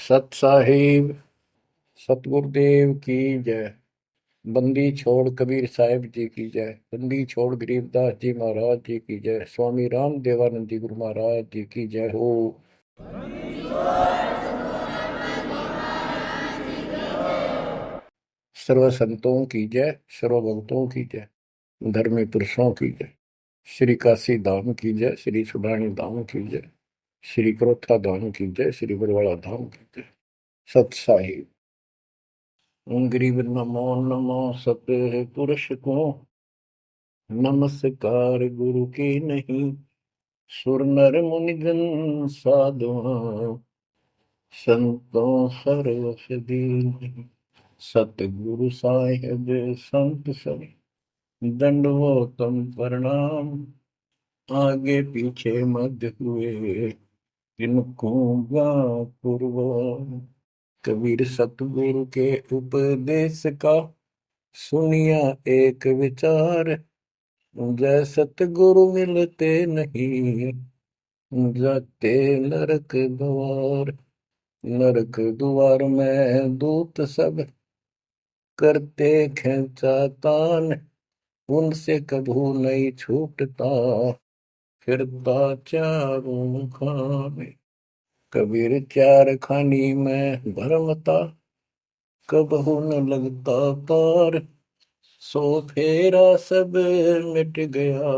सत साहिब सतगुरुदेव की जय। बंदी छोड़ कबीर साहिब जी की जय। बंदी छोड़ गरीबदास जी महाराज जी की जय। स्वामी राम देवानंद जी गुरु महाराज जी की जय हो। सर्व संतों की जय, सर्व भक्तों की जय, धर्मी पुरुषों की जय। श्री काशी धाम की जय, श्री सुडानी धाम की जय, श्री क्रोथा धाम की जय, श्री बरवाड़ा धाम की जय। सत साहिब गरीब नमो नमो सत्य पुरुष को नमस्कार गुरु की नहीं। सुर नर मुनिजन साधुआ संतों सरस दीन। सतगुरु साहिब संत सब दंडवतम प्रणाम। आगे पीछे मध्य हुए इनको पूर्व। कबीर सतगुरु के उपदेश का सुनिया एक विचार। जय सतगुरु मिलते नहीं जाते नरक द्वार। नरक द्वार में दूत सब करते खेचा तान। उनसे कभू नहीं छूटता फिरता चारों खाने। कबीर चार खानी में भरमता कबहू न लगता तार। सो फेरा सब मिट गया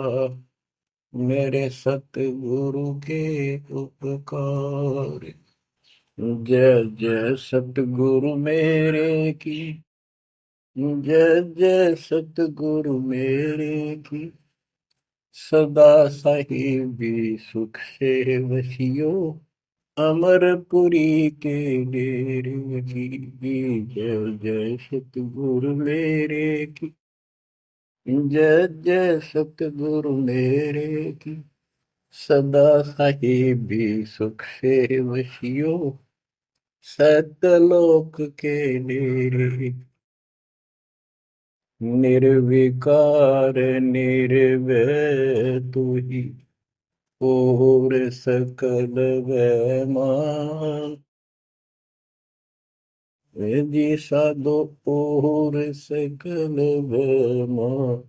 मेरे सतगुरु के उपकार। जय जय सतगुरु मेरे की जय जय सतगुरु मेरे की। सदा साहिबी सुख से वसियो अमरपुरी के डेरे की। जय जय सतगुरु मेरे की जय जय सतगुरु मेरे की। सदा साहिबी सुख से वसियो सतलोक के डेरे। निर्विकार निर्भय तू ही और सकल वैमान। जी साधो और सकल वैमान।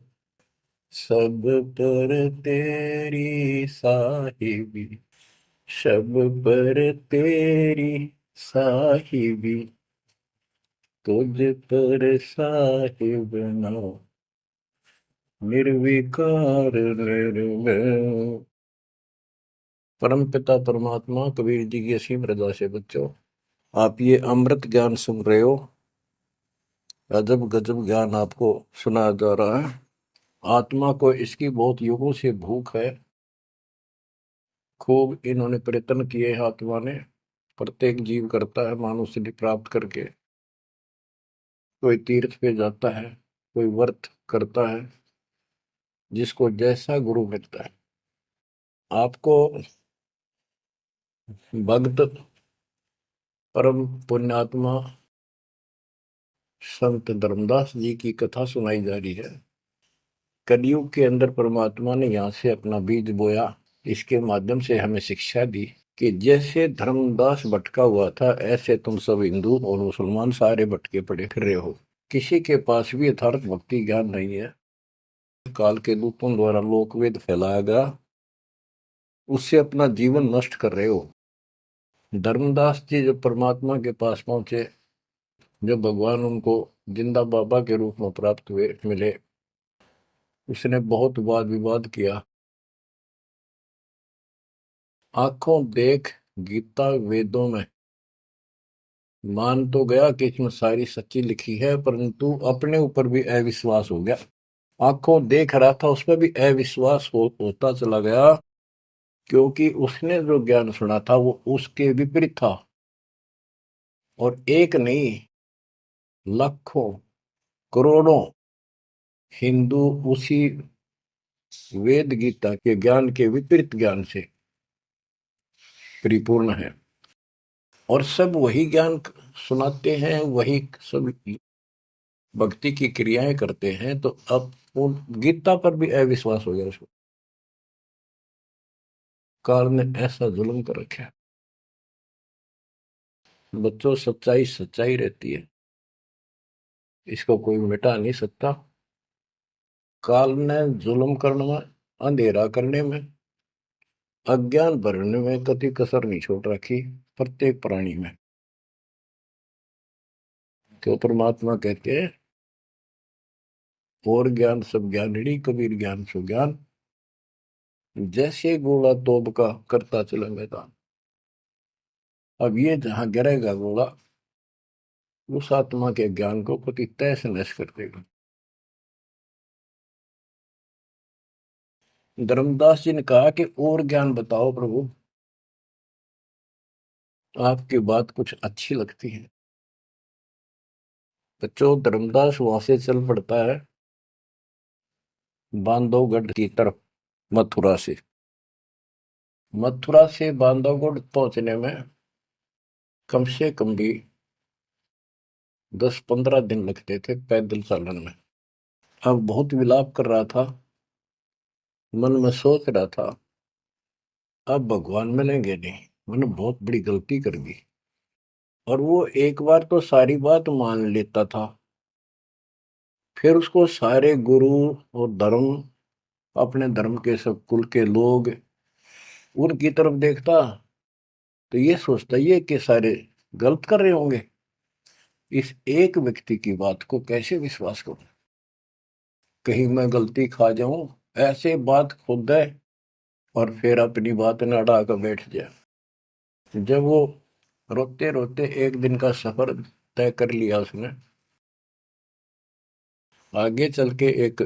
सब पर तेरी साहिबी सब पर तेरी साहिबी। तुझ पर साहिब ना निर्विकार निर्भय। परम पिता परमात्मा कबीर जी की असीम रजा से बच्चों आप ये अमृत ज्ञान सुन रहे हो। अजब गजब ज्ञान आपको सुनाया जा रहा है। आत्मा को इसकी बहुत युगों से भूख है। खूब इन्होंने प्रयत्न किए हैं आत्मा ने। प्रत्येक जीव करता है मानव सिद्धि प्राप्त करके। कोई तीर्थ पे जाता है, कोई व्रत करता है, जिसको जैसा गुरु मिलता है। आपको भक्त परम पुण्यात्मा संत धर्मदास जी की कथा सुनाई जा रही है। कलयुग के अंदर परमात्मा ने यहाँ से अपना बीज बोया। इसके माध्यम से हमें शिक्षा दी कि जैसे धर्मदास भटका हुआ था ऐसे तुम सब हिंदू और मुसलमान सारे भटके पड़े फिर रहे हो। किसी के पास भी यथार्थ भक्ति ज्ञान नहीं है। काल के दूतों द्वारा लोकवेद फैलाया गया, उससे अपना जीवन नष्ट कर रहे हो। धर्मदास जी जब परमात्मा के पास पहुंचे, जब भगवान उनको जिंदा बाबा के रूप में प्राप्त हुए मिले, उसने बहुत वाद विवाद किया। आंखों देख गीता वेदों में मान तो गया कि इसमें सारी सच्ची लिखी है, परंतु अपने ऊपर भी अविश्वास हो गया। आंखों देख रहा था उसमें भी अविश्वास होता चला गया, क्योंकि उसने जो ज्ञान सुना था वो उसके विपरीत था। और एक नहीं, लाखों करोड़ों हिंदू उसी वेद गीता के ज्ञान के विपरीत ज्ञान से परिपूर्ण है। और सब वही ज्ञान सुनाते हैं, वही सब भक्ति की क्रियाएं करते हैं। तो अब उन गीता पर भी अविश्वास हो गया उसको। काल ने ऐसा जुल्म कर रखा है। बच्चों, सच्चाई सच्चाई रहती है, इसको कोई मिटा नहीं सकता। काल ने जुल्म करने में, अंधेरा करने में, अज्ञान भरने में कति कसर नहीं छोड़ रखी प्रत्येक प्राणी में। तो परमात्मा कहते हैं, और ज्ञान सब ज्ञानड़ी, कबीर ज्ञान सो ज्ञान, जैसे गोला तोब का करता चले मैदान। अब ये जहां गिरेगा गोला, उस आत्मा के ज्ञान को पति तैस नैस कर देगा। धर्मदास जी ने कहा कि और ज्ञान बताओ प्रभु, आपकी बात कुछ अच्छी लगती है। बच्चों, धर्मदास वहां से चल पड़ता है बांधवगढ़ की तरफ, मथुरा से बांधवगढ़ पहुंचने में कम से कम भी 10-15 दिन लगते थे पैदल चलन में। अब बहुत विलाप कर रहा था, मन में सोच रहा था, अब भगवान मिलेंगे नहीं, मैंने बहुत बड़ी गलती कर दी। और वो एक बार तो सारी बात मान लेता था, फिर उसको सारे गुरु और धर्म, अपने धर्म के सब कुल के लोग, उनकी तरफ देखता तो ये सोचता ये कि सारे गलत कर रहे होंगे, इस एक व्यक्ति की बात को कैसे विश्वास करूं, कहीं मैं गलती खा जाऊं, ऐसे बात खुद है और फिर अपनी बात न अड़ा कर बैठ जाए। जब वो रोते रोते एक दिन का सफर तय कर लिया उसने, आगे चल के एक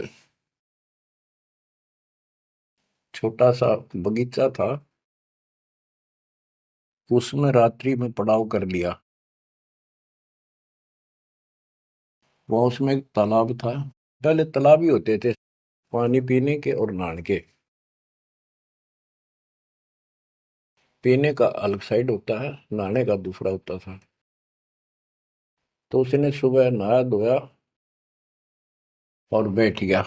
छोटा सा बगीचा था, उसमें रात्रि में पड़ाव कर लिया। वहां उसमें एक तालाब था, पहले तालाब ही होते थे पानी पीने के और नहाने के। पीने का अलग साइड होता है, नहाने का दूसरा होता था। तो उसने सुबह नहाया धोया और बैठ गया।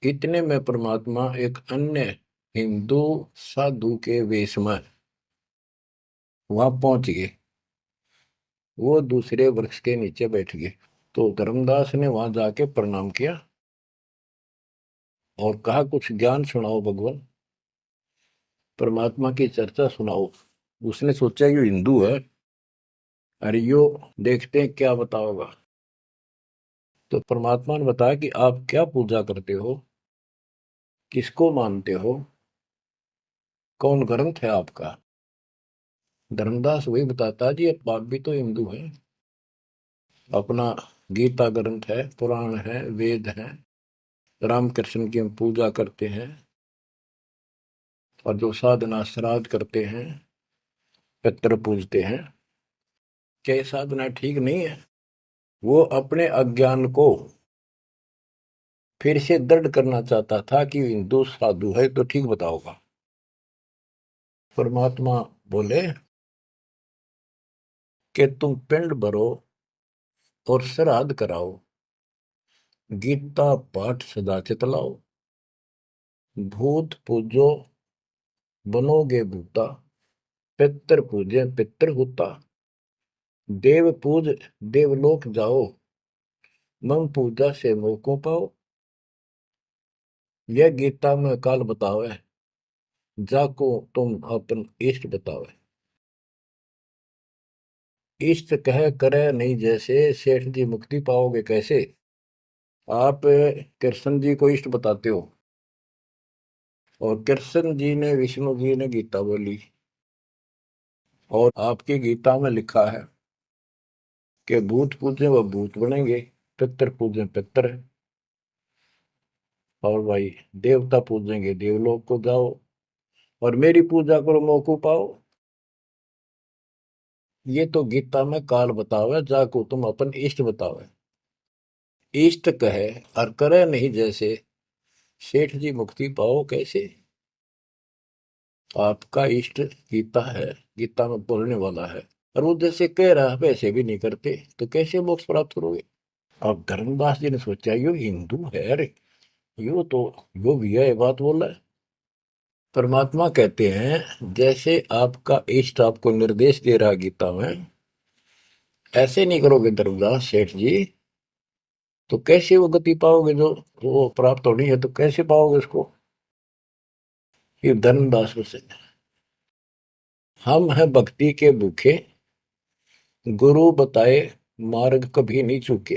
इतने में परमात्मा एक अन्य हिंदू साधु के वेश में वहां पहुंच गए। वो दूसरे वृक्ष के नीचे बैठ गए। तो धर्मदास ने वहां जाके प्रणाम किया और कहा, कुछ ज्ञान सुनाओ भगवान, परमात्मा की चर्चा सुनाओ। उसने सोचा ये हिंदू है, अरे यो देखते हैं क्या बताओगा। तो परमात्मा ने बताया कि आप क्या पूजा करते हो, किसको मानते हो, कौन ग्रंथ है आपका। धर्मदास वही बताता जी, आप भी तो हिंदू हैं, अपना गीता ग्रंथ है, पुराण है, वेद है, रामकृष्ण की हम पूजा करते हैं, और जो साधना श्राद्ध करते हैं, पितर पूजते हैं, क्या ये साधना ठीक नहीं है। वो अपने अज्ञान को फिर से दृढ़ करना चाहता था कि हिंदू साधु है तो ठीक बताओगा। परमात्मा बोले कि तुम पिंड भरो और श्राद्ध कराओ, गीता पाठ सदा चितलाओ, भूत पूजो बनोगे भूता, पितर पूजे पितर होता, देव पूज देवलोक जाओ, मम पूजा से मोह को पाओ। यह गीता में काल बतावे, जाको तुम अपन इष्ट बतावे। इष्ट कह करे नहीं जैसे, सेठ जी मुक्ति पाओगे कैसे। आप कृष्ण जी को इष्ट बताते हो, और कृष्ण जी ने, विष्णु जी ने गीता बोली, और आपकी गीता में लिखा है कि भूत पूजे वह भूत बनेंगे, पितर पूजे पितर है, और भाई देवता पूजेंगे देवलोक को जाओ, और मेरी पूजा करो मोको पाओ। ये तो गीता में काल बतावे, जाको तुम अपन इष्ट बतावे। इष्ट कहे और करे नहीं जैसे, सेठ जी मुक्ति पाओ कैसे। आपका इष्ट गीता है, गीता में बोलने वाला है, और वो जैसे कह रहा है वैसे भी नहीं करते, तो कैसे मोक्ष प्राप्त करोगे। अब धर्मदास जी ने सोचा यो हिंदू है, अरे यो तो यो भी है, ये बात बोल रहा है। परमात्मा कहते हैं, जैसे आपका इष्ट आपको निर्देश दे रहा है गीता में, ऐसे नहीं करोगे धर्मदास सेठ जी तो कैसे वो गति पाओगे, जो वो प्राप्त होनी है तो कैसे पाओगे उसको। ये धर्मदास से हम हैं भक्ति के भूखे, गुरु बताए मार्ग कभी नहीं चूके।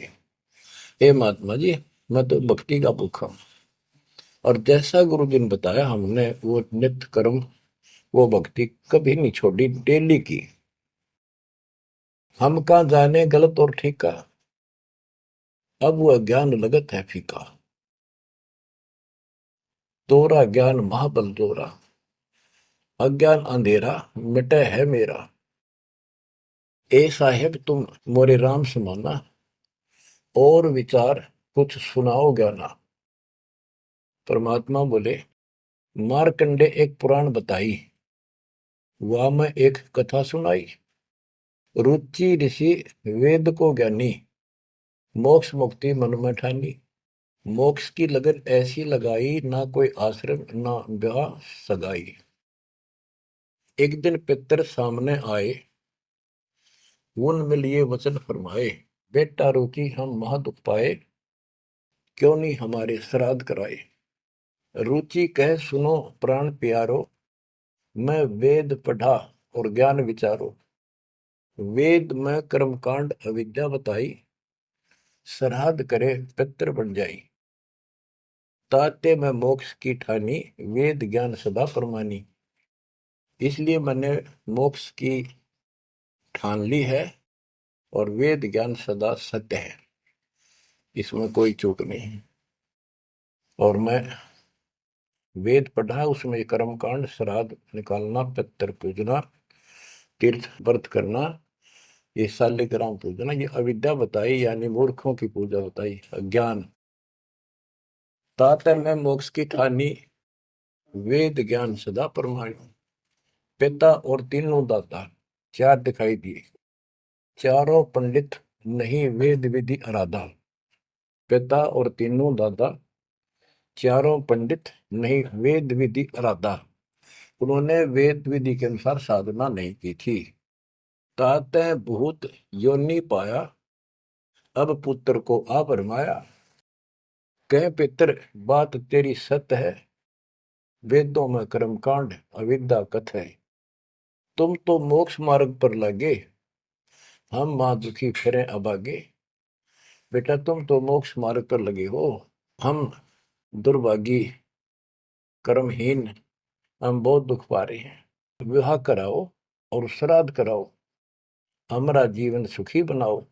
हे महात्मा जी, मैं तो भक्ति का भूखा हूं, और जैसा गुरु जी ने बताया हमने वो नित्य कर्म, वो भक्ति कभी नहीं छोड़ी, डेली की। हम कहाँ जाने गलत और ठीक का, अब वह ज्ञान लगत है फीका। तोरा ज्ञान महाबल तोरा, अज्ञान अंधेरा मिटे है मेरा। ए साहेब तुम मोरे राम समाना, और विचार कुछ सुनाओ ज्ञाना। परमात्मा बोले, मारकंडे एक पुराण बताई, वह मैं एक कथा सुनाई। रुचि ऋषि वेद को ज्ञानी, मोक्ष मुक्ति मन में ठानी। मोक्ष की लगन ऐसी लगाई, ना कोई आश्रम ना ब्याह सगाई। एक दिन पितर सामने आए, उन मिलिए वचन फरमाए। बेटा रुचि हम महादुख पाए, क्यों नहीं हमारे श्राद्ध कराए। रुचि कह सुनो प्राण प्यारो, मैं वेद पढ़ा और ज्ञान विचारो। वेद में कर्मकांड अविद्या बताई, श्राद्ध करे पितर बन जाई। ताते में मोक्ष की ठानी, वेद ज्ञान सदा परमानी। इसलिए मैंने मोक्ष की ठान ली है, और वेद ज्ञान सदा सत्य है, इसमें कोई चूक नहीं है। और मैं वेद पढ़ा, उसमें कर्मकांड, श्राद्ध निकालना, पितर पूजना, तीर्थ व्रत करना, ये शालिग्राम पूजना, ये अविद्या बताई, यानी मूर्खों की पूजा बताई, अज्ञान। ताते में मोक्ष की ठानी, वेद ज्ञान सदा परमाणु। पिता और तीनों दाता, चार दिखाई दिए। चारों पंडित नहीं वेद विधि आराधा। पिता और तीनों दादा, चारों पंडित नहीं वेद विधि आराधा। उन्होंने वेद विधि के अनुसार साधना नहीं की थी। ताते भूत योनि पाया, अब पुत्र को आ भरमाया। कह पितर बात तेरी सत्य है, वेदों में कर्मकांड अविद्या कथ है। तुम तो मोक्ष मार्ग पर लगे, हम मां दुखी फिरे अभागे। बेटा तुम तो मोक्ष मार्ग पर लगे हो, हम दुर्भागी कर्महीन, हम बहुत दुख पा रहे हैं। विवाह कराओ और श्राद्ध कराओ, हमारा जीवन सुखी बनाओ।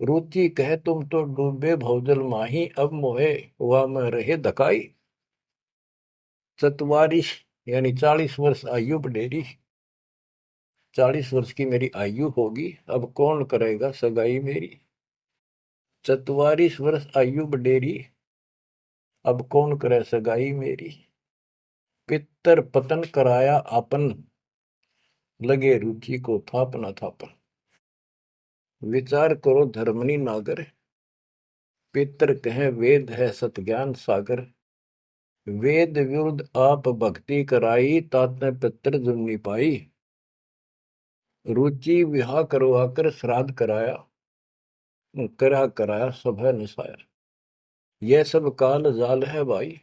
रुचि कहे तुम तो डूबे भवजल माही, अब मोहे वह में रहे धकाई। चतवारिश यानी 40 वर्ष आयु बढ़ेरी, 40 वर्ष की मेरी आयु होगी, अब कौन करेगा सगाई मेरी। 44 वर्ष आयु बढ़ेरी, अब कौन करे सगाई मेरी। पितर पतन कराया आपन, लगे रुचि को थापना थापन। विचार करो धर्मनी नागर, पितर कहे वेद है सत ज्ञान सागर। वेद विरुद्ध आप भक्ति कराई, ताते पितर जुर्नी पाई। रुचि विवाह करवाकर श्राद्ध कराया, कराया सब है निसाया। यह सब काल जाल है भाई,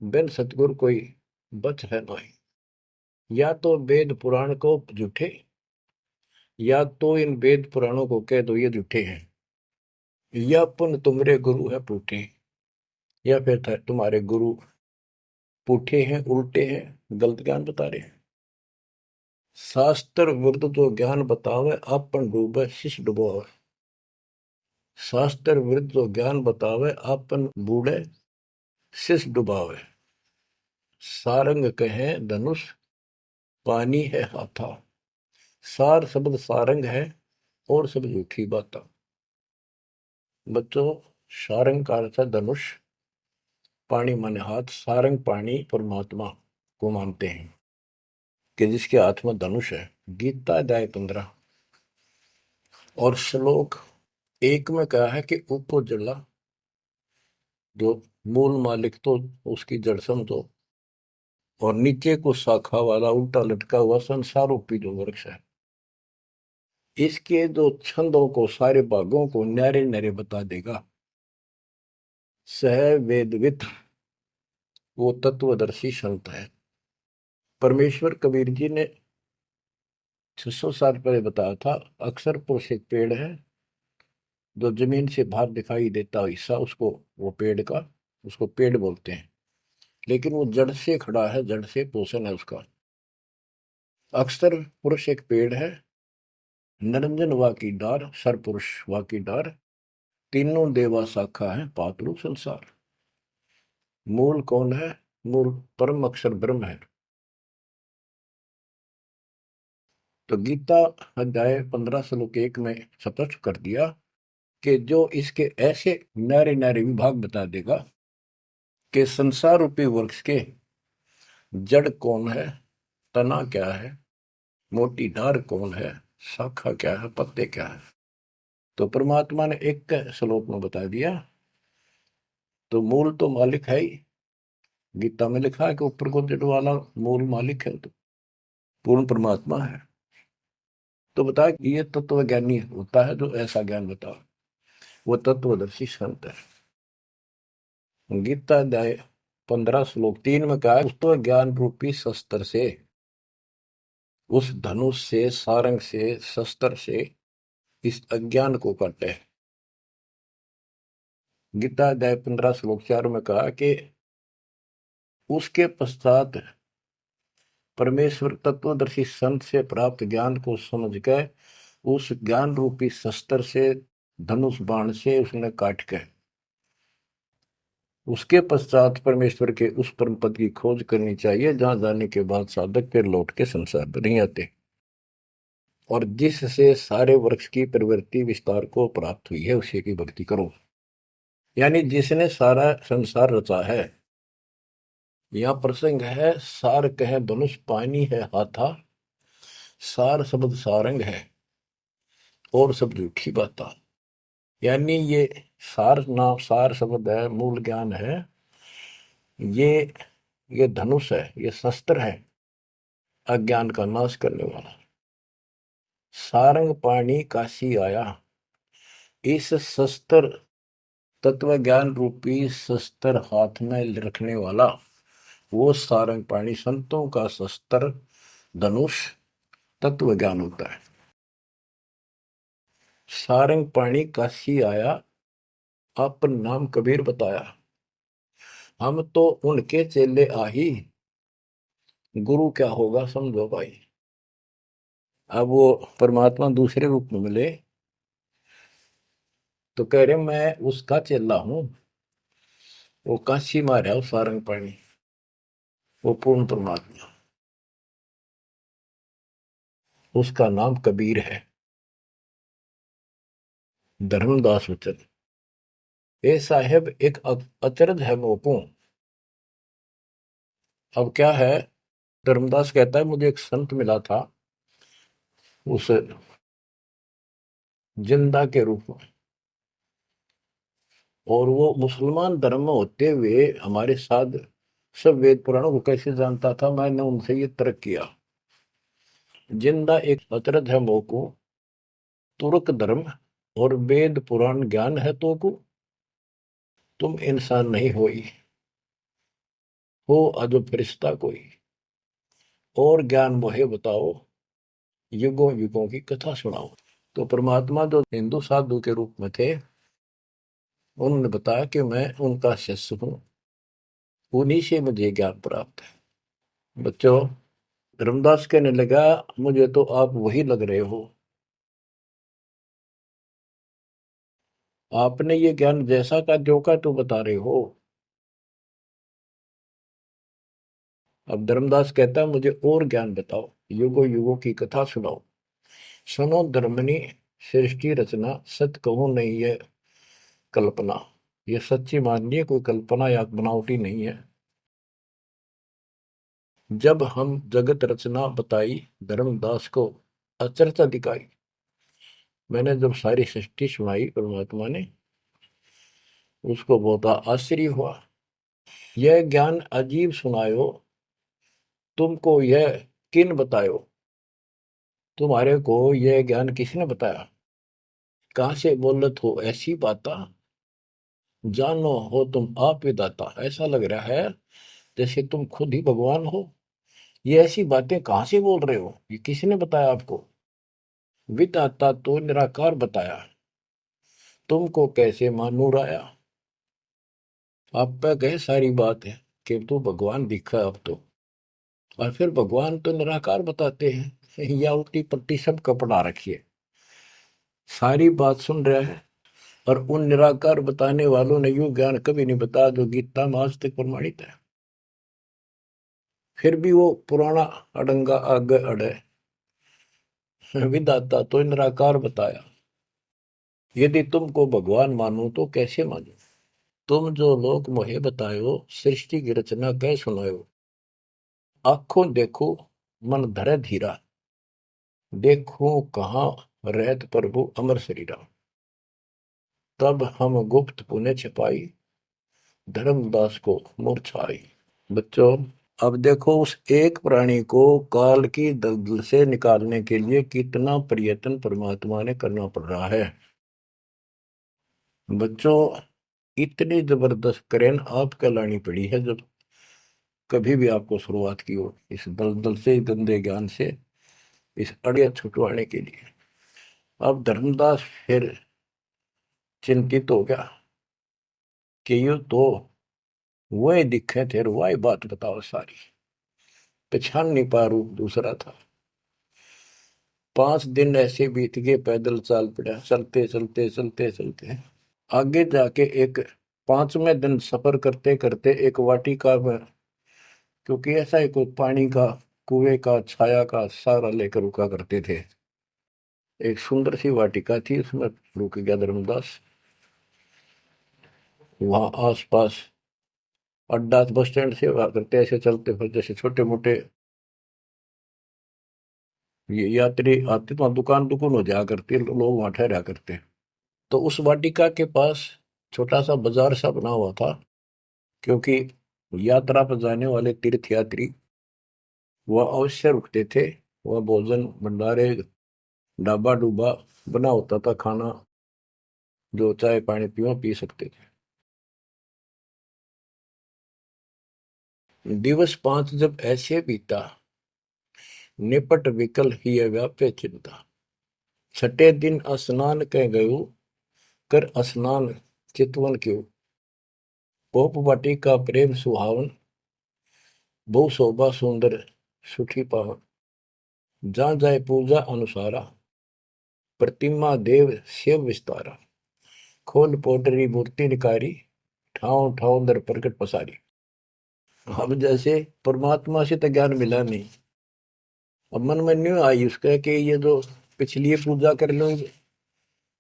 बिन सतगुर कोई बच है नहीं। या तो वेद पुराण को झूठे, या तो इन वेद पुराणों को कह दो ये झूठे हैं, या पुन तुम्हारे गुरु है पूठे, या फिर तुम्हारे गुरु पूठे हैं, उल्टे हैं, गलत ज्ञान बता रहे हैं। शास्त्र विरुद्ध जो ज्ञान बतावे, आपन डूबे शिष्य डुबोवे। शास्त्र विरुद्ध जो ज्ञान बतावे, आपन बूढ़े शिष्य डुबावे। सारंग कहे धनुष, पानी है हाथा। सार शब्द सारंग है, और सब झूठी बात। बच्चों, सारंग का अर्थ है धनुष, पानी माने हाथ। सारंग पानी परमात्मा को मानते हैं कि जिसके हाथ में धनुष है। गीता अध्याय 15 और श्लोक 1 में कहा है कि ऊपर जड़ा, जो मूल मालिक तो उसकी जड़ समझो, और नीचे को शाखा वाला उल्टा लटका हुआ संसार रूपी जो वृक्ष है। इसके जो छंदों को, सारे भागों को न्यारे न्यारे बता देगा। सह वेदवित वो तत्वदर्शी संत है। परमेश्वर कबीर जी ने 600 साल पहले बताया था, अक्सर पुरुष एक पेड़ है, जो जमीन से बाहर दिखाई देता हिस्सा उसको, वो पेड़ का, उसको पेड़ बोलते हैं, लेकिन वो जड़ से खड़ा है, जड़ से पोषण है उसका। अक्सर पुरुष एक पेड़ है, निरंजन वा की डार, सरपुरुष वा की डार, तीनों देवा शाखा है, पातलु संसार। मूल कौन है? मूल परम अक्षर ब्रह्म है। तो गीता अध्याय 15 श्लोक 1 में स्पष्ट कर दिया कि जो इसके ऐसे न्यारे न्यारे विभाग बता देगा कि संसार रूपी वृक्ष के जड़ कौन है, तना क्या है, मोटी डार कौन है, शाखा क्या है, पत्ते क्या है, तो परमात्मा ने एक श्लोक में बता दिया। तो मूल तो मालिक है ही, गीता में लिखा है कि ऊपर को जड़ वाला मूल मालिक है, तो पूर्ण परमात्मा है। तो बता, ये तत्व ज्ञानी होता है जो ऐसा ज्ञान बता, वो तत्वदर्शी संत है। गीता अध्याय 15 श्लोक 3 में कहा है, उस तो ज्ञान रूपी शस्त्र से, उस धनुष से, सारंग से, शस्त्र से इस अज्ञान को काटे। गीता अध्याय 15 श्लोक 4 में कहा कि उसके पश्चात परमेश्वर तत्वदर्शी संत से प्राप्त ज्ञान को समझ के उस ज्ञान रूपी शस्त्र से, धनुष बाण से उसने काट के, उसके पश्चात परमेश्वर के उस परम पद की खोज करनी चाहिए, जहां जाने के बाद साधक फिर लौट के संसार में नहीं आते, और जिससे सारे वृक्ष की प्रवृत्ति विस्तार को प्राप्त हुई है, उसी की भक्ति करो। यानी जिसने सारा संसार रचा है। यह प्रसंग है, सार कह धनुष पानी है हाथा, सार शब्द सारंग है और सब झूठी बाता। यानी ये सार नाम, सार शब्द है, मूल ज्ञान है, ये ये धनुष है, ये शस्त्र है अज्ञान का नाश करने वाला। सारंग पाणी काशी आया, इस शस्त्र, तत्व ज्ञान रूपी शस्त्र हाथ में रखने वाला वो सारंग पाणी, संतों का शस्त्र धनुष तत्व ज्ञान होता है। सारंग पाणी काशी आया, अपन नाम कबीर बताया, हम तो उनके चेले आही, गुरु क्या होगा समझो भाई। अब वो परमात्मा दूसरे रूप में मिले तो कह रहे मैं उसका चेला हूं, वो काशी में रहा सारंग पाणी, वो पूर्ण परमात्मा, उसका नाम कबीर है। धर्मदास वचन, ए साहेब एक अचरज है मोकू। अब क्या है, धर्मदास कहता है मुझे एक संत मिला था, उस जिंदा के रूप में, और वो मुसलमान धर्म में होते हुए हमारे साथ सब वेद पुराणों को कैसे जानता था, मैंने उनसे ये तर्क किया। जिंदा एक अचरज है मोकू, तुर्क धर्म और वेद पुराण ज्ञान है तो को, तुम इंसान नहीं हो अजब फरिश्ता कोई, और ज्ञान मोहे बताओ, युगों युगों की कथा सुनाओ। तो परमात्मा जो हिंदू साधु के रूप में थे, उन्होंने बताया कि मैं उनका शिष्य हूं, उन्हीं से मुझे ज्ञान प्राप्त है। बच्चों, रामदास कहने लगा मुझे तो आप वही लग रहे हो, आपने ये ज्ञान जैसा का जो का तो बता रहे हो। अब धर्मदास कहता है मुझे और ज्ञान बताओ, युगों युगों की कथा सुनाओ, सुनो धर्मनी सृष्टि रचना, सत कहो नहीं है कल्पना, ये सच्ची मानिए, कोई कल्पना या बनावटी नहीं है। जब हम जगत रचना बताई, धर्मदास को अचरता दिखाई। मैंने जब सारी सृष्टि सुनाई परमात्मा ने, उसको बहुत आश्चर्य हुआ। यह ज्ञान अजीब सुनायो, तुमको यह किन बतायो, तुम्हारे को यह ज्ञान किसने बताया? कहाँ से बोलत हो ऐसी बाता, जानो हो तुम आप विदाता। ऐसा लग रहा है जैसे तुम खुद ही भगवान हो। ये ऐसी बातें कहाँ से बोल रहे हो? ये किसने बताया आपको? विदाता तो निराकार बताया, तुमको कैसे मानूर आया? आप पे कहे सारी बात है कि तू भगवान दिखा अब तो, और फिर भगवान तो निराकार बताते हैं। या उल्टी पट्टी सब कपड़ा रखिए, सारी बात सुन रहा है। और उन निराकार बताने वालों ने यूं ज्ञान कभी नहीं बताया जो गीता में आज तक प्रमाणित है। फिर भी वो पुराना अडंगा आगे अड़े, विदाता तो निराकार बताया, यदि तुमको भगवान मानो तो कैसे मानो? तुम जो लोग मोहे बतायो, सृष्टि की रचना कह सुनायो। आंखों देखो मन धरे धीरा, देखो कहाँ रहत प्रभु अमर शरीरा। तब हम गुप्त पुण्य छिपाई, धर्मदास को मूर्छा आई। बच्चों, अब देखो उस एक प्राणी को काल की दलदल से निकालने के लिए कितना प्रयत्न परमात्मा ने करना पड़ रहा है। बच्चों, इतनी जबरदस्त करेन आपके लानी पड़ी है जब कभी भी आपको शुरुआत की हो इस दलदल से, गंदे ज्ञान से, इस अड़िया छुटवाने के लिए। अब धर्मदास फिर चिंतित हो गया कि यू तो वही दिखे थे, वही बात बताओ सारी, पहचान नहीं पा रू दूसरा था। 5 दिन ऐसे बीत गए, पैदल चाल पड़ा, चलते चलते चलते चलते आगे जाके एक 5वें दिन सफर करते करते एक वाटिका में, क्योंकि ऐसा ही कोई पानी का कुएं का छाया का सहारा लेकर रुका करते थे, एक सुंदर सी वाटिका थी, उसमें रुक गया धर्मदास। वहां आसपास अड्डा बस स्टैंड से हुआ करते, ऐसे चलते फिर जैसे छोटे मोटे ये यात्री आते तो वहाँ दुकान दुकान हो जाया करती, लोग वहां ठहरा करते। तो उस वाटिका के पास छोटा सा बाजार सा बना हुआ था, क्योंकि यात्रा पर जाने वाले तीर्थ यात्री वह अवश्य रुकते थे। वह भोजन भंडारे ढाबा डूबा बना होता था, खाना जो चाय पानी पियो पी सकते थे। दिवस 5 जब ऐसे बीता, निपट विकल ही व्यापे चिंता। छठे दिन स्नान कह गयो, कर स्नान चितवन क्यों। पोप वाटी का प्रेम सुहावन, बहु शोभा सुंदर सुठी पावन। जहाँ जाए पूजा अनुसारा, प्रतिमा देव शिव विस्तारा। खोल पोटरी मूर्ति निकारी, ठाव ठाव दर प्रकट पसारी। अब जैसे परमात्मा से तो ज्ञान मिला नहीं, अब मन में न्यू आई उसका कि ये जो पिछली पूजा कर लो,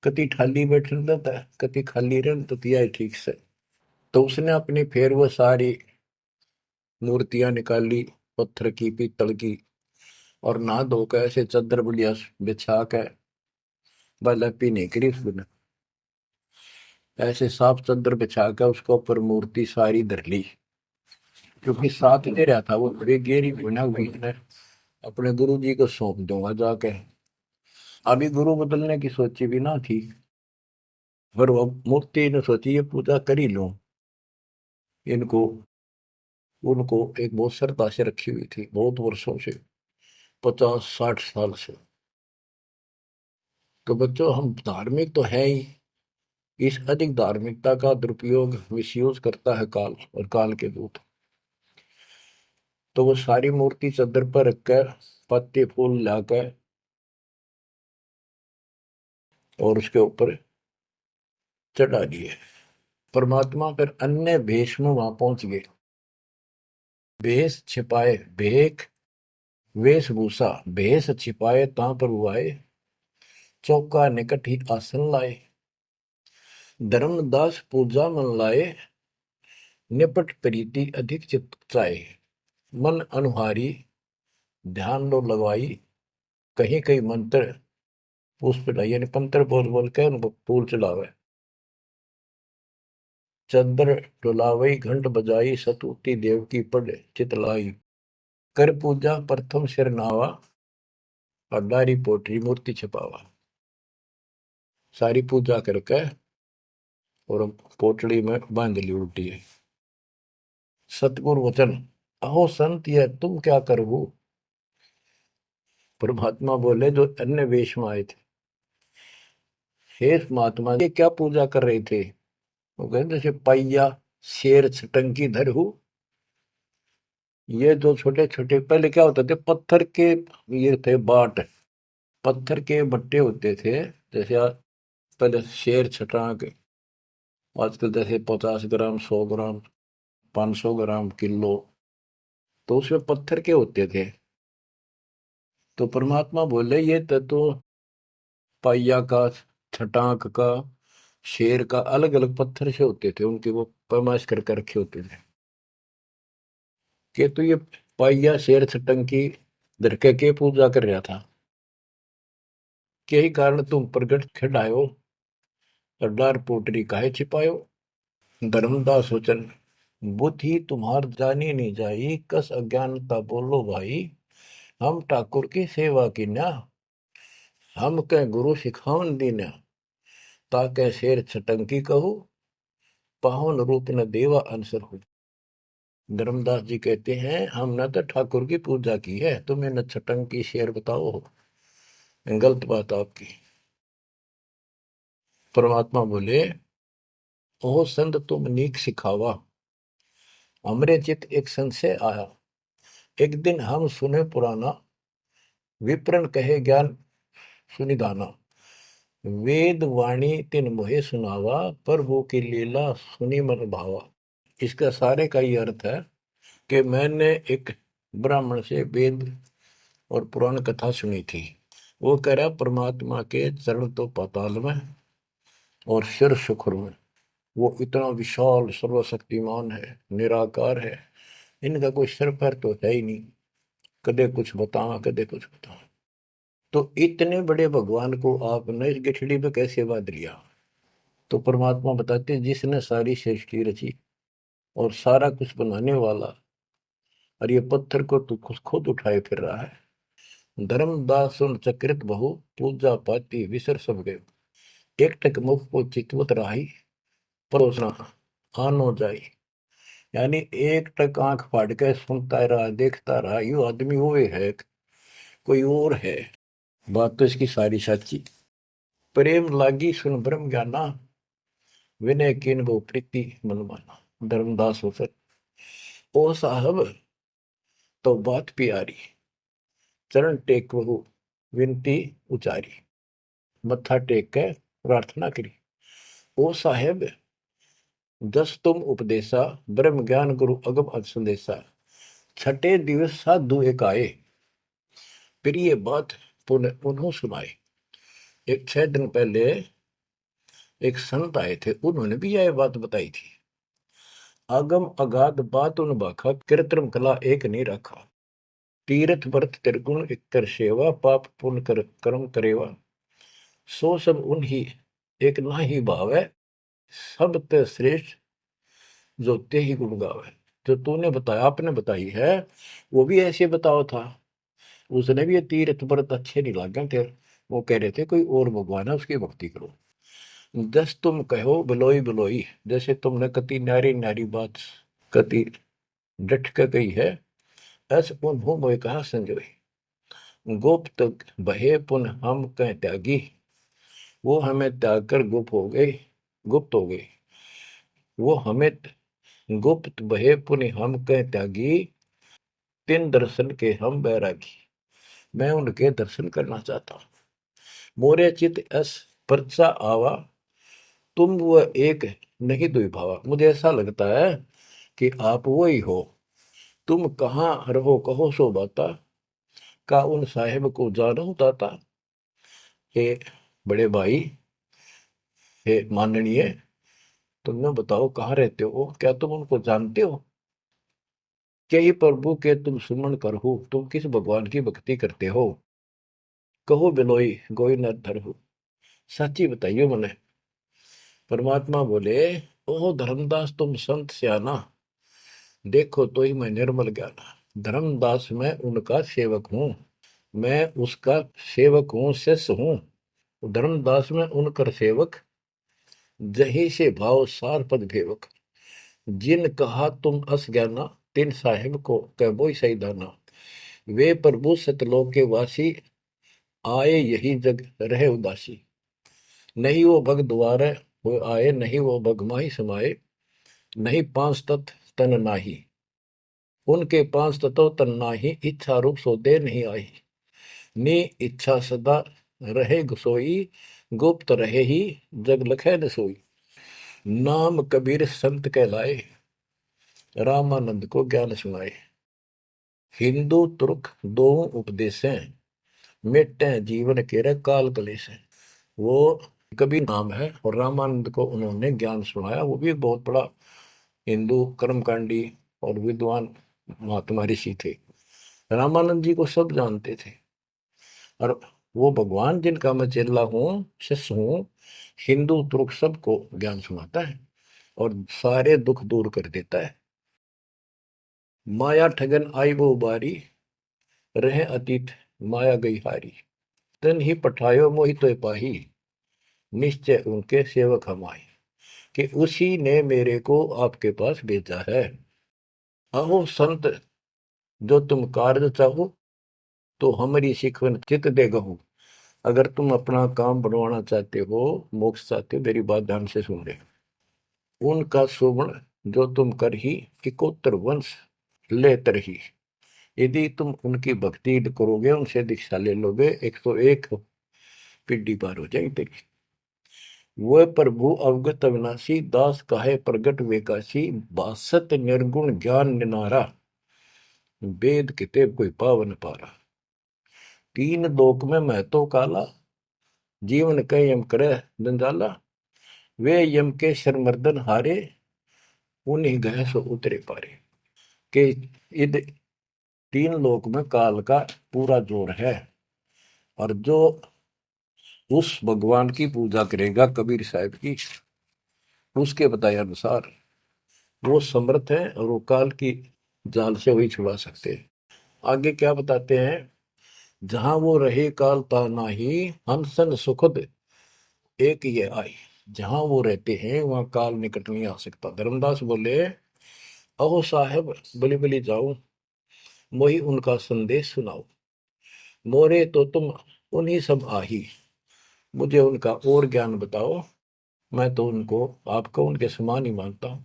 कति खाली बैठ रहता है, कति खाली रह तो तिया ठीक से। तो उसने अपनी फिर वो सारी मूर्तियां निकाली, पत्थर की पीतल की, और नहा धोकर ऐसे चादर बढ़िया बिछा के बलपी नहीं करी उसने, ऐसे साफ चादर बिछा के उसके ऊपर मूर्ति सारी धर ली। क्योंकि साथ दे रहा था वो, बड़ी गहरी बना हुई ने अपने गुरु जी को सौंप दूंगा जाके। अभी गुरु बदलने की सोची भी ना थी, पर वो मूर्ति ने सोची ये पूजा कर ही लूं, इनको उनको एक बहुत श्रद्धा से रखी हुई थी बहुत वर्षों से, 50-60 साल से। तो बच्चों, हम धार्मिक तो है ही, इस अधिक धार्मिकता का दुरुपयोग मिसयूज करता है काल और काल के दूत। तो वो सारी मूर्ति चादर पर रखकर पत्ते फूल लाकर और उसके ऊपर चढ़ा दिए। परमात्मा फिर अन्य भेष में वहां पहुंच गए। भेष छिपाए भेख, वेशभूषा भेष छिपाए ता पर आए। चौका निकट ही आसन लाए, धर्मदास पूजा मन लाए। निपट प्रीति अधिक चित चाहे, मन अनुहारी ध्यान लो लगवाई। कहीं कहीं मंत्र पुष्प यानी पंत्र बोल बोल के उनको फूल चढ़ावे। चंद्र डुलावई घंट बजाई, सतुति देव की पढ़ चितलाई। कर पूजा प्रथम सिर नावा, और डारी पोटरी मूर्ति छपावा, सारी पूजा करके और पोटली में बांध ली उल्टी है। सतगुरु वचन, अहो संत ये तुम क्या करो। परमात्मा बोले जो अन्य वेश में आए थे, हे महात्मा ये क्या पूजा कर रहे थे। वो कहते जैसे पैया शेर छटंकी धरहू। ये जो छोटे छोटे पहले क्या होते थे, पत्थर के ये थे बाट, पत्थर के बट्टे होते थे। जैसे पहले शेर छटांक, आजकल जैसे 50 ग्राम 100 ग्राम 500 ग्राम किलो, तो उसमें पत्थर के होते थे। तो परमात्मा बोले ये तो पाइया का, छटांक का, शेर का अलग अलग पत्थर से होते थे, उनके वो पैमाइश करके रखे होते थे कि तो ये पाइया शेर छटंकी धरके के पूजा कर रहा था, के ही कारण तुम प्रगट खिलायो और डार पोटरी काहे छिपायो। धर्मदास वचन, बुद्धि तुम्हार जानी नहीं जाई, कस अज्ञानता बोलो भाई। हम ठाकुर की सेवा की ना, हम कह गुरु सिखावन दीना, ताके शेर छटंकी कहू, पाहुन रूप न देवा अंसर हो। धर्मदास जी कहते हैं हमने तो ठाकुर की पूजा की है, तुम्हें न छटंकी शेर बताओ, गलत बात आपकी। परमात्मा बोले ओ संत तुम नीक सिखावा, हमरे चित एक संशय आया। एक दिन हम सुने पुराना, विप्रन कहे ज्ञान सुनिधाना। वेद वाणी तिन मोहे सुनावा, प्रभु की लीला सुनी मन भावा। इसका सारे का ये अर्थ है कि मैंने एक ब्राह्मण से वेद और पुराण कथा सुनी थी। वो कह रहा परमात्मा के चरण तो पाताल में और सिर शुक्र में, वो इतना विशाल सर्वशक्तिमान है, निराकार है, इनका कोई सिर पैर तो है ही नहीं, कदे कुछ बतावा कदे कुछ बतावा। तो इतने बड़े भगवान को आपने इस गठड़ी में कैसे बांध लिया। तो परमात्मा बताते जिसने सारी सृष्टि रची और सारा कुछ बनाने वाला, और ये पत्थर को तो खुद उठाए फिर रहा है। धर्मदास सुन चक्रित बहु, पूजा पाती विसर सब गए। एक टक मुख को चितवत राही, परोसना आनो जाई। यानी एक टक आंख फाड़ के सुनता रहा, देखता रहा, यू आदमी हुए है कोई और है। बात तो इसकी सारी सच्ची। प्रेम लागी सुन ब्रह्म ज्ञाना, विनय किन गो प्रीति मन माना। धर्मदास हो सर ओ साहब तो बात प्यारी, चरण टेक बहु विनती उचारी। मत्था टेक के प्रार्थना करी, ओ साहेब दस तुम उपदेशा, ब्रह्म ज्ञान गुरु अगम अज संदेशा। छठे दिवस साधु एक आए, फिर ये बात पुनः उन्होंने सुनाई। एक 6 दिन पहले एक संत आए थे, उन्होंने भी यह बात बताई थी। आगम अगाध बात उन बाखा, कृत्रिम कला एक नहीं रखा। तीर्थ व्रत त्रिगुण एक कर सेवा, पाप पुण्य कर कर्म करेवा। सो सब उन्हीं एक ना ही भाव है, सब ते श्रेष्ठ जो ते ही गुण गावे। जो तूने बताया, आपने बताई है, वो भी ऐसे बताओ था। उसने भी ये तीर्थ व्रत अच्छे नहीं लगे थे, वो कह रहे थे कोई और भगवान है उसकी भक्ति करो। जस तुम कहो बिलोई बिलोई, जैसे तुमने कति नारी नारी बात कति डट के कही है, ऐसे पुन हो मोए कहा संजोई। गुप्त बहे पुन हम कह त्यागी, वो हमें त्याग कर गुप्त हो गई, गुप्त हो गई। वो हमें गुप्त बहे पुन हम कह त्यागी, तिन दर्शन के हम बैरागी। मैं उनके दर्शन करना चाहता हूं। मोरे चित अस परचा आवा, तुम वो एक नहीं दुई भावा। मुझे ऐसा लगता है कि आप वो ही हो। तुम कहाँ रहो कहो सो बाता, का उन साहेब को जानो दाता। हे बड़े भाई, हे माननीय, तुमने बताओ कहाँ रहते हो, क्या तुम उनको जानते हो। क्या ही प्रभु के तुम सुमन करहु, तुम किस भगवान की भक्ति करते हो। कहो बिलोई गोई न धरहु, सच्ची बताइयो मने। परमात्मा बोले ओ धर्मदास तुम संत सियाना, देखो तो ही मैं निर्मल ज्ञाना। धर्मदास मैं उनका सेवक हूं। मैं उसका सेवक हूँ, शिष्य हूँ। धर्मदास में उनकर सेवक, जही से भाव सार पद भेवक। जिन कहा तुम अस ज्ञाना, तिन साहिब को कह बोई सही दाना। वे प्रभु सतलोक के वासी, आए यही जग रहे उदासी। नहीं वो भग द्वारे हो आए, नहीं वो भग माही समाये। नहीं पांच तत्व तन नाही, उनके पांच तत्व तन नाही। इच्छा रूप सो दे नहीं आई, नी इच्छा सदा रहे सोई। गुप्त रहे ही जग लखे न सोई। नाम कबीर संत कहलाए, रामानंद को ज्ञान सुनाए। हिंदू तुर्क दो उपदेशें, मिटे जीवन के काल कलेश है। वो कबीर नाम है और रामानंद को उन्होंने ज्ञान सुनाया। वो भी एक बहुत बड़ा हिंदू कर्मकांडी और विद्वान महात्मा ऋषि थे। रामानंद जी को सब जानते थे और वो भगवान जिनका मैं चेला हूँ, शिष्य हूँ, हिंदू तुर्क सबको ज्ञान सुनाता है और सारे दुख दूर कर देता है। माया ठगन आई वो बारी, रहे अतीत माया गई हारी। तन ही पठायो मोहि तो पाही, निश्चय उनके सेवक हम आए। कि उसी ने मेरे को आपके पास भेजा है। अहो संत जो तुम कार्य चाहो, तो हमारी सिखवन चित दे गहू। अगर तुम अपना काम बनवाना चाहते हो, मोक्ष चाहते हो, मेरी बात ध्यान से सुन ले। उनका शोभन जो तुम कर ही, इकोत्तर वंश ले तरही। यदि तुम उनकी भक्ति करोगे, उनसे दीक्षा ले लोगे, 101 पीढ़ी पार हो जाएगी तेरी। वह प्रभु अवगत अविनाशी, दास काहे प्रगट वेकाशी। बासत निर्गुण ज्ञान निनारा, वेद किताब कोई पावन पारा। तीन लोक में मैं तो काला, जीवन कह यम करे जंजाला। वे यम के शर्मर्दन हारे, उन्हीं गए सो उतरे पारे। के इध तीन लोक में काल का पूरा जोर है और जो उस भगवान की पूजा करेगा कबीर साहब की, उसके बताए अनुसार वो समर्थ है और वो काल की जाल से वही छुड़ा सकते हैं। आगे क्या बताते हैं, जहां वो रहे काल ता नाही, हंसन सुखद एक ये आई। जहां वो रहते हैं वहां काल निकट नहीं आ सकता। धर्मदास बोले, अहो साहेब बलि बलि जाओ, मोहि उनका संदेश सुनाओ। मोरे तो तुम उन्हीं सब आही, मुझे उनका और ज्ञान बताओ। मैं तो उनको आपको उनके समान ही मानता हूं।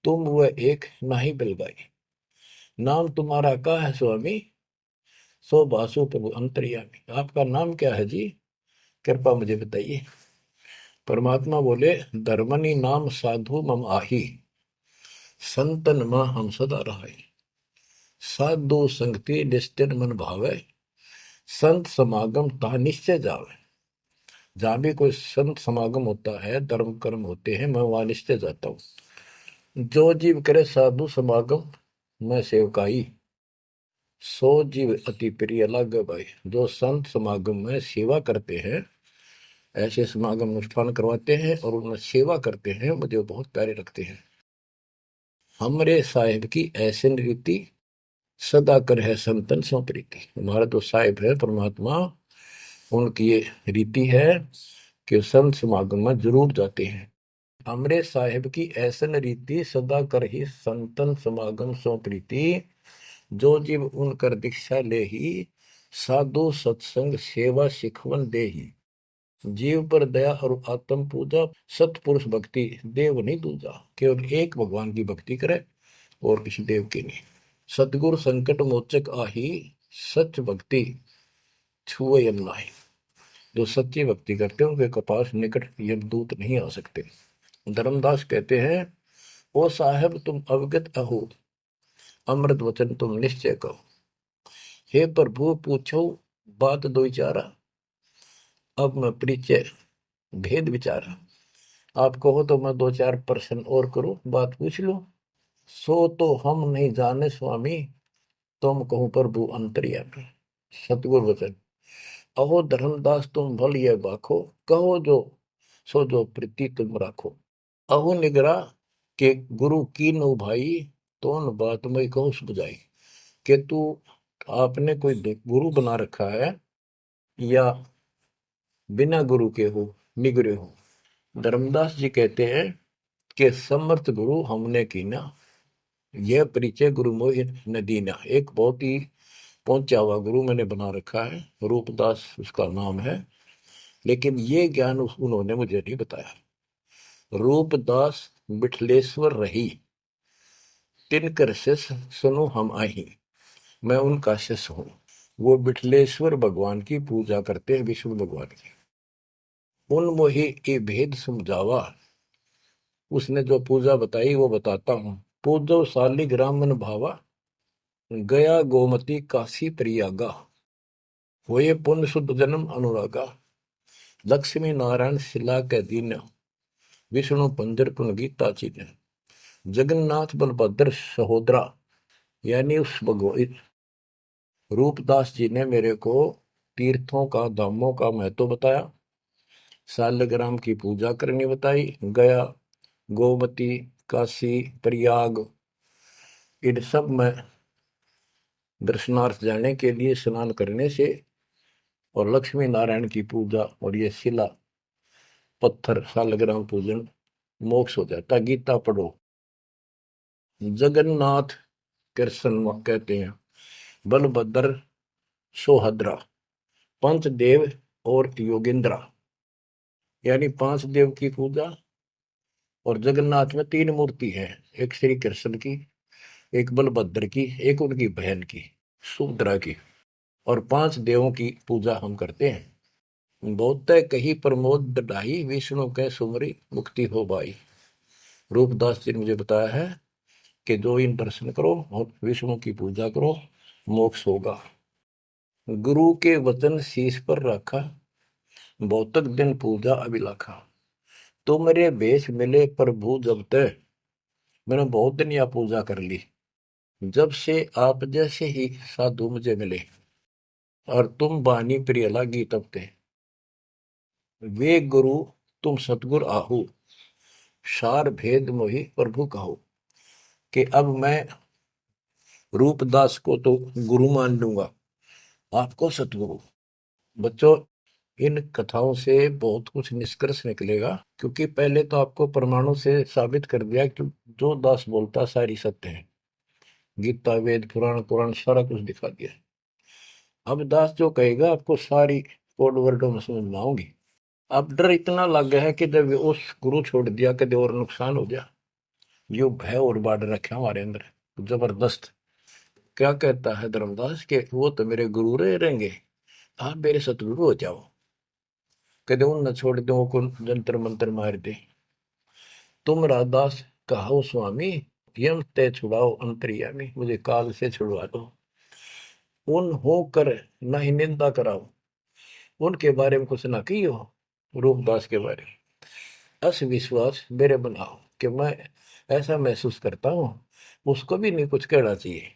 तुम वह एक नाही बिलगाई, नाम तुम्हारा क्या है स्वामी। सो बासु प्रभु अंतर्यामी। आपका नाम क्या है जी, कृपा मुझे बताइए। परमात्मा बोले, धर्मनि नाम साधु मम आही, संतन मां हम सदा रहाई। साधु संगति निश्चित मन भावे, संत समागम ता निश्चय जावे। जहां भी कोई संत समागम होता है, धर्म कर्म होते हैं, मैं वहां निश्चय जाता हूँ। जो जीव करे साधु समागम मैं सेवकाई, सो जीव अति प्रिय लागे भाई। जो संत समागम में सेवा करते हैं, ऐसे समागम अनुष्ठान करवाते हैं और उनमें सेवा करते हैं, मुझे बहुत प्यारे रखते हैं। हमरे साहिब की ऐसी रीति, सदा कर है संतन सो प्रीति। हमारा तो साहिब है परमात्मा, उनकी ये रीति है कि संत समागम में जरूर जाते हैं। हमरे साहिब की ऐसन रीति, सदा कर ही संतन समागम सो प्रीति। जो जीव उनकर दीक्षा ले ही, साधु सत्संग सेवा सिखवन दे ही। जीव पर दया और आत्म पूजा, सतपुरुष भक्ति देव नहीं दूजा। केवल एक भगवान की भक्ति करे और किसी देव की नहीं। सतगुरु संकट मोचक आही, सच भक्ति छुए यम नाही। जो सच्ची भक्ति करते हैं उनके कपास निकट यमदूत नहीं आ सकते। धर्मदास कहते हैं, ओ साहेब तुम अवगत अहो, अमृत वचन तुम निश्चय कहो। हे प्रभु पूछो बात दो चारा, अब मैं परिचय भेद विचारा। आप कहो तो मैं दो चार प्रश्न और करूं, बात पूछ लो। सो तो हम नहीं जाने स्वामी, तुम कहो प्रभु अंतर्यामी। सतगुरु वचन, अहो धर्मदास तुम भल ये बाखो, कहो जो सो जो प्रीति तुम राखो। अहो निगरा के गुरु की नो भाई, तो न बात मैं कहूँ बुझाई। कि तू आपने कोई गुरु बना रखा है या बिना गुरु के हो, निगरे हो। धर्मदास जी कहते हैं कि समर्थ गुरु हमने कीना, यह परिचय गुरु मोहि न दीना। एक बहुत ही पहुंचा हुआ गुरु मैंने बना रखा है, रूपदास उसका नाम है, लेकिन ये ज्ञान उन्होंने मुझे नहीं बताया। रूपदास बिठलेश्वर रही, तिनकर शिष सुनो हम आही। मैं उनका शिष्य हूं। वो बिठलेश्वर भगवान की पूजा करते हैं, विष्णु भगवान की। उन मोहि के भेद समझावा, उसने जो पूजा बताई वो बताता हूं। पूजो शालिग्राम मन भावा, गया गोमती काशी प्रयागा। होए पुण्य शुद्ध जन्म अनुरागा, लक्ष्मी नारायण शिला के दीन, विष्णु पंजर पुन गीता चीन। जगन्नाथ बलभद्र सहोदरा, यानी उस भगवान रूपदास जी ने मेरे को तीर्थों का, धामों का महत्व बताया, शालिग्राम की पूजा करनी बताई, गया, गोमती, काशी, प्रयाग, इन सब में दर्शनार्थ जाने के लिए स्नान करने से और लक्ष्मी नारायण की पूजा और ये शिला पत्थर शालिग्राम पूजन मोक्ष हो जाता। गीता पढ़ो। जगन्नाथ कृष्ण कहते हैं, बलभद्र सोहद्रा, पंचदेव और योगेंद्रा, यानी पांच देव की पूजा। और जगन्नाथ में तीन मूर्ति है, एक श्री कृष्ण की, एक बलभद्र की, एक उनकी बहन की सुभद्रा की, और पांच देवों की पूजा हम करते हैं। बहुत कही प्रमोद ढाई, विष्णु के सुमरी मुक्ति हो भाई। रूपदास जी ने मुझे बताया है कि जो इन दर्शन करो और विष्णु की पूजा करो, मोक्ष होगा। गुरु के वचन शीश पर रखा, बहुतक दिन पूजा अभिलाखा। तो मेरे भेष मिले प्रभु जब तक, मैंने बहुत दिन यह पूजा कर ली, जब से आप जैसे ही साधु मुझे मिले, और तुम बानी प्रिय लगी तब ते। वे गुरु तुम सतगुर आहू, सार भेद मोहि प्रभु कहो। कि अब मैं रूपदास को तो गुरु मान लूंगा, आपको सतगुरु। बच्चों, इन कथाओं से बहुत कुछ निष्कर्ष निकलेगा, क्योंकि पहले तो आपको प्रमाणों से साबित कर दिया कि जो दास बोलता सारी सत्य है। गीता, वेद, पुराण, कुरान सारा कुछ दिखा दिया। अब दास जो कहेगा आपको सारी कोड वर्डों में समझ में आऊंगी। अब डर इतना लग गया है कि जब उस गुरु छोड़ दिया कभी और नुकसान हो गया, यो भय और बाढ़ रखे हमारे अंदर जबरदस्त। क्या कहता है धर्मदास के, वो तो मेरे गुरु रहेंगे, आप मेरे सतगुरु हो जाओ। कदे उन न छोड़ दो को जंतर मंत्र मार दे। तुम राधास कहो स्वामी, यम ते छुड़ाओ अंतर्यामी। मुझे काल से छुड़वा दो। उन हो कर न ही निंदा कराओ, उनके बारे में कुछ ना कहियो। रूपदास के बारे में अस विश्वास मेरे बनाओ, कि मैं ऐसा महसूस करता हूं, उसको भी नहीं कुछ कहना चाहिए।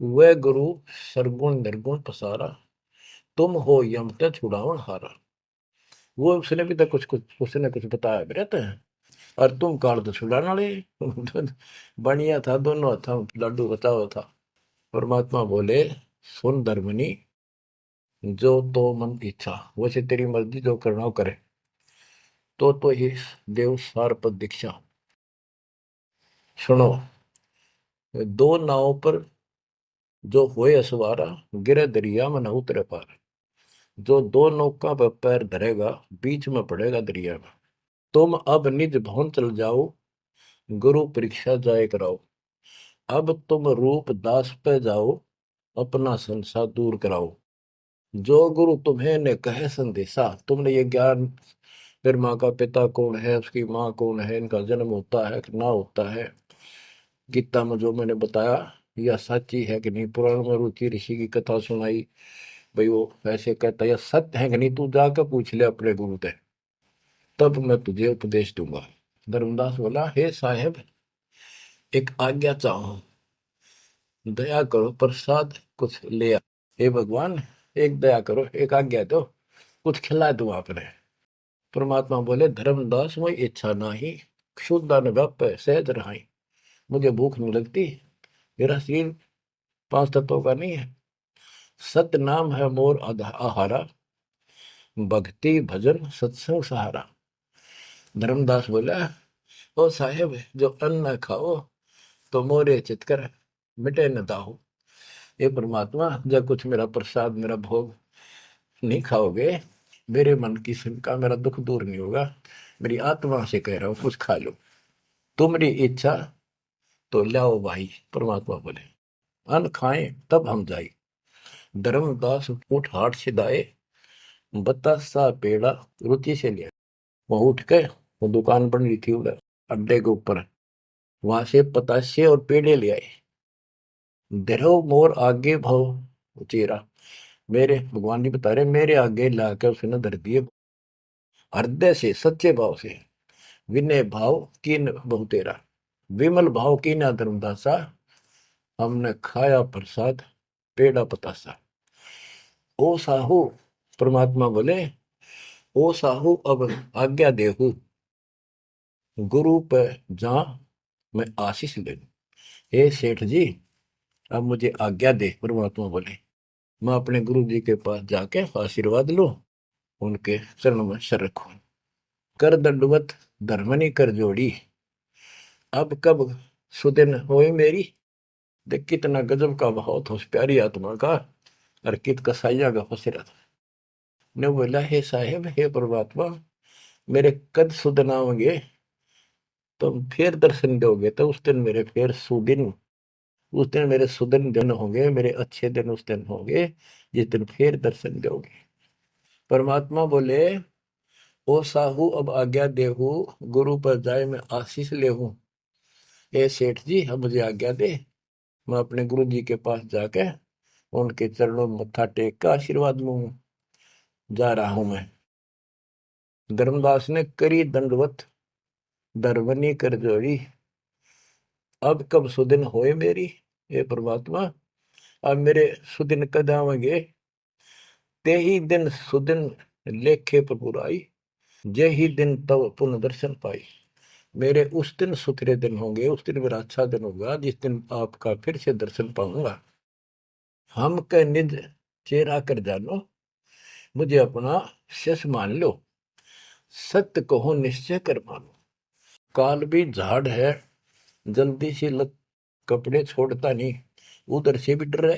वह गुरु सरगुण निर्गुण पसारा, तुम हो यम ते छुड़ावन हारा। वो उसने भी तो कुछ उसने कुछ बताया भी रहता है। और तुम काल तो छुड़ाने वाले बढ़िया था, दोनों था लड्डू बताओ था। परमात्मा बोले, सुन धर्मनी, जो तो मन इच्छा, वैसे तेरी मर्जी जो करना हो करे। तो ही देव सार पर दीक्षा। सुनो, दो नाव पर जो होए सवारा, गिरे दरिया में न उतरे पार। जो दो नौका पर पैर धरेगा, बीच में पड़ेगा दरिया में। तुम अब निज भवन चल जाओ, गुरु परीक्षा जाए कराओ। अब तुम रूप दास पे जाओ, अपना संसार दूर कराओ। जो गुरु तुम्हें ने कहे संदेशा, तुमने ये ज्ञान, फिर माँ का पिता कौन है, उसकी माँ कौन है, इनका जन्म होता है कि ना होता है, गीता में जो मैंने बताया यह सच्ची है कि नहीं, पुराण में रुचि ऋषि की कथा सुनाई, भाई वो ऐसे कहता यह सत्य है कि नहीं, तू जाकर पूछ ले अपने गुरु से, तब मैं तुझे उपदेश दूंगा। धर्मदास बोला, हे साहेब, एक आज्ञा चाहूं, दया करो, प्रसाद कुछ ले आ। हे भगवान, एक दया करो, एक आज्ञा दो, कुछ खिला दूं आपने। परमात्मा बोले, धर्मदास मोई इच्छा नाही, क्षुद्र व्याप सहज रहाई। मुझे भूख नहीं लगती, मेरा शरीर पांच तत्वों का नहीं है, सत नाम है मोर आहारा, भक्ति भजन सत्संग सहारा। धर्मदास बोला, ओ साहेब जो अन्न न खाओ तो मोरे चितकर मिटे न दाहो। ये परमात्मा जब कुछ मेरा प्रसाद मेरा भोग नहीं खाओगे, मेरे मन की शंका मेरा दुख दूर नहीं होगा। मेरी आत्मा से कह रहा हूं कुछ खा लो, तुम्हारी इच्छा तो लाओ भाई। परमात्मा बोले अन्न खाएं तब हम जाए। धर्मदास उठ हाट से दाए, बतासा पेड़ा रुचि से लिया। वहां उठ के वो दुकान बन रही थी उधर अड्डे के ऊपर, वहां से पतासे और पेड़े ले आए। धरो मोर आगे भाव उचेरा, मेरे भगवान जी बता रहे मेरे आगे लाकर उसने धर दिए हृदय से सच्चे भाव से। विनय भाव कीन बहु तेरा, विमल भाव कीना धर्मदासा, हमने खाया प्रसाद पेड़ा पतासा। ओ साहू, परमात्मा बोले ओ साहू अब आज्ञा देहू, गुरु पर जा मैं आशीष ले लूं। हे सेठ जी अब मुझे आज्ञा दे। परमात्मा बोले मैं अपने गुरु जी के पास जाके आशीर्वाद लूं, उनके चरणों में सर रखूं। कर दंडवत धर्मनी कर जोड़ी, अब कब सुदिन होए मेरी। देख कितना गजब का भाव था उस प्यारी आत्मा का, और कित कसाइया का फसेरा था। ने बोला हे साहेब हे परमात्मा मेरे कद सुदिन आओगे, तुम फिर दर्शन दोगे तो उस दिन मेरे फिर सुदिन, उस दिन मेरे सुदिन दिन होंगे, मेरे अच्छे दिन उस दिन होंगे जिस दिन फिर दर्शन दोगे। परमात्मा बोले ओ साहू अब आज्ञा देहू, गुरु पर जाए मैं आशीष लेहूं। ए सेठ जी अब मुझे आज्ञा दे, मैं अपने गुरु जी के पास जाके उनके चरणों में मत्था टेक कर आशीर्वाद लूं। जा रहा हूं मैं। धर्मदास ने करी दंडवत दरवनी कर जोड़ी, अब कब सुदिन होए मेरी। हे परमात्मा अब मेरे सुदिन कद आवेंगे, ते ही दिन सुदिन लेखे पर बुराई, जे ही दिन तब पुनः दर्शन पाई। मेरे उस दिन सुथरे दिन होंगे, उस दिन मेरा अच्छा दिन होगा जिस दिन आपका फिर से दर्शन पाऊंगा। हम के निज चेहरा कर जानो, मुझे अपना शिष्य मान लो, सत्य कहो निश्चय कर मानो। काल भी झाड़ है जल्दी से लग कपड़े छोड़ता नहीं, उधर से भी डर रहे।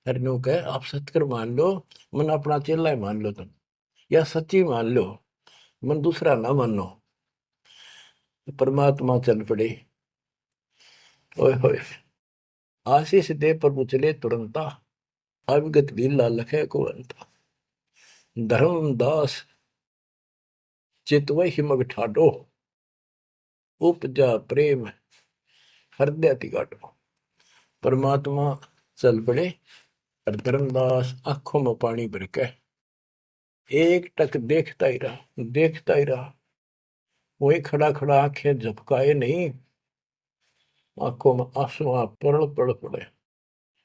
हरनू कहे आप सत्य कर मान लो, मन अपना चेला ही मान लो तुम, या सच्ची मान लो, मन दूसरा ना मानो। परमात्मा चल पड़े। ओए होए आशीष दे प्रभु चले तुरंता, अविगत भी लखे को अंता। धर्मदास चितवही मग ठाडो, उपजा प्रेम हृदय तिगाटो। परमात्मा चल पड़े और धर्मदास आंखों में पानी भर के एक टक देखता ही रहा, देखता ही रहा। वही खड़ा खड़ा आंखें झपकाए नहीं, आंखों में आंसू पड़ पड़ पड़े।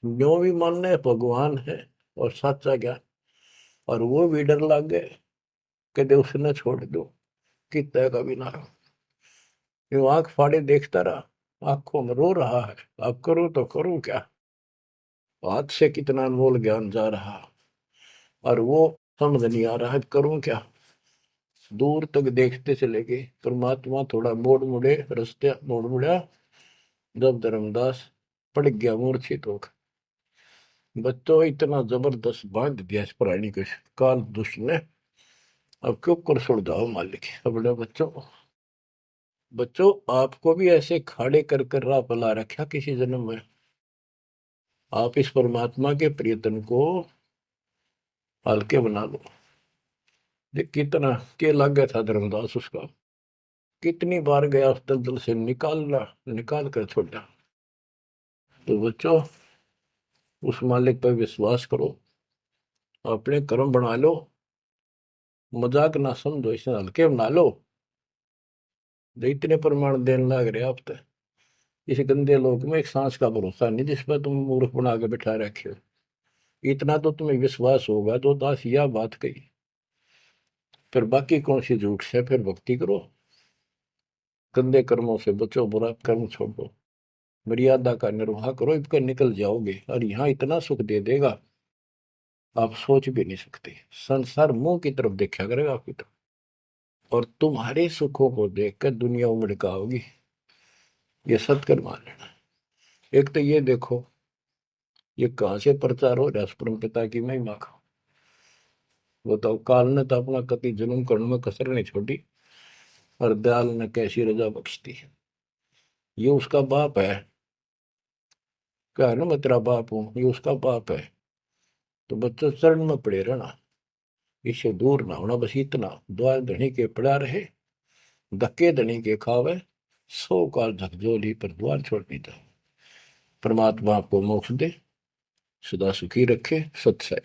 जो भी मानने भगवान है और सच्चा ज्ञान, और वो भी डर लग गए कदे उसने छोड़ दो कि तय का भी ना रहो। ये आंख फाड़े देखता रहा, आंखों में रो रहा है अब करूं तो करूं क्या। हाथ से कितना अनमोल ज्ञान जा रहा और वो समझ नहीं आ रहा है करूं क्या। दूर तक देखते चले गए। परमात्मा थोड़ा मोड़ मुड़े, रास्ते मोड़ मुड़ा, जब धर्मदास पड़ गया मूर्छित होकर। बच्चों इतना जबरदस्त बांध दिया इस प्राणी को काल दुष्ट ने, अब क्यों कर छोड़ जाओ मालिक अपने बच्चों। बच्चों आपको भी ऐसे खाड़े कर कर राह पला रखा किसी जन्म में। आप इस परमात्मा के प्रियतन को हल्के बना लो। देख कितना के लग गया था धर्मदास उसका, कितनी बार गया उस दलदल से निकालना, निकाल कर छोड़ा। तो बच्चों उस मालिक पर विश्वास करो, अपने कर्म बना लो, मजाक ना समझो, इसे हल्के बना लो। जो इतने प्रमाण देने लग रहे आप तो इस गंदे लोक में एक सांस का भरोसा नहीं जिस पर तुम मूर्ख बना के बिठा रखे हो। इतना तो तुम्हें विश्वास होगा तो दास यह बात कही, फिर बाकी कौन सी झूठ से फिर भक्ति करो, गंदे कर्मों से बचो, बुरा कर्म छोड़ो, मर्यादा का निर्वाह करो, इसका निकल जाओगे और यहाँ इतना सुख दे देगा आप सोच भी नहीं सकते। संसार मुंह की तरफ देखा करेगा आपकी तरफ, और तुम्हारे सुखों को देखकर दुनिया उमड़ होगी। ये सत्य मान लेना। एक तो ये देखो, ये कहां से प्रचार हो रहा है परम पिता की महिमा का। बताओ, काल ने तो अपना कति जुल्म करने में कसर नहीं छोड़ी, और दयाल ने कैसी रजा बख्शती। ये उसका बाप है, क्या है ना, मैं तेरा बाप हूं, ये उसका बाप है। तो बच्चा चरण में पड़े रहना, इससे दूर ना होना, बस इतना। द्वार धनी के पड़ा रहे, धक्के धनी के खावे, 100 काल झकझोली पर द्वार छोड़नी था। परमात्मा आपको मोक्ष दे, सदा सुखी रखे। सत्य।